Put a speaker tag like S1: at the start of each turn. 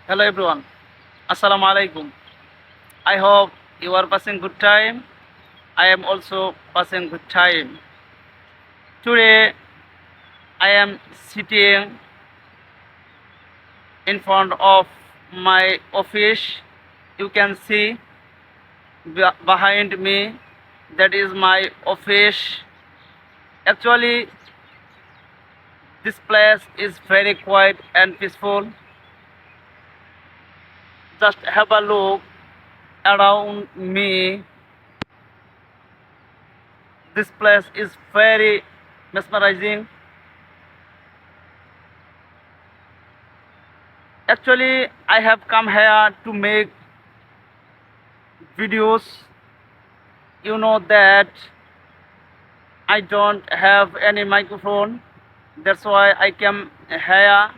S1: Hello everyone. Assalamu alaikum. I hope you are passing good time. I am also passing good time. Today I am sitting in front of my office. You can see behind me, that is my office. Actually, this place is very quiet and peaceful. Just have a look around me. This place is very mesmerizing. Actually, I have come here to make videos. You know that I don't have any microphone. That's why I came here